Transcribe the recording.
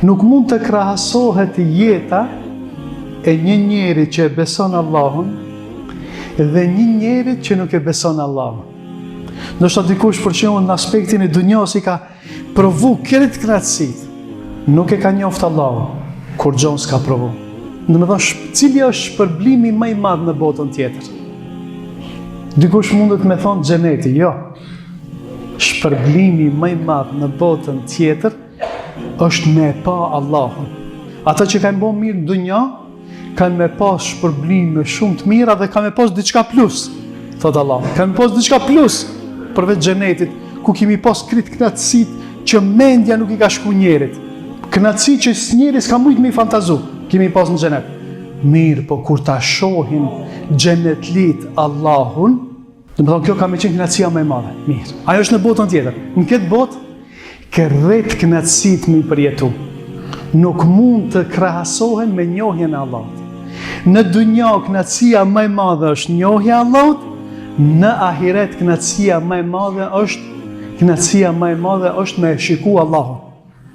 Nuk mund të krahasohet jeta e një njeri që e beson Allahun dhe një njeri që nuk e beson Allahun. Ndoshta dikush për shembull në aspektin e dunjos i ka provu këtë kënaqësitë, nuk e ka njoftë Allahun, kur gjon s'ka provu. Domethënë, cili është shpërblimi më i madh në botën tjetër? Dikush mundet me thonë xheneti, jo. Shpërblimi më i madh në botën tjetër është me pa Allahun. Ata që kanë bërë mirë në dunja, kanë me pas shpërblime shumë të mira dhe kanë me pas diçka plus, thot Allah. Kanë me pas diçka plus përveç xhenetit, ku kemi pas krit kënaqësitë që mendja nuk i ka shku njerit. Kënaqësi që njeri s'ka mujt me i fantazu, kemi pas në xhenet. Mirë, po kur ta shohin xhenetlit Allahun, domethënë kjo ka me qenë kënaqësia më e madhe. Mirë. Ajo është në botën tjetër. Në këtë botë kërret kënaqësitë më i përjetu. Nuk mund të krahasohen me njohjen e Allahut. Në dunja kënaqësia më e madhe është njohja e Allahut, në ahiret kënaqësia më e madhe është me shiku Allahun.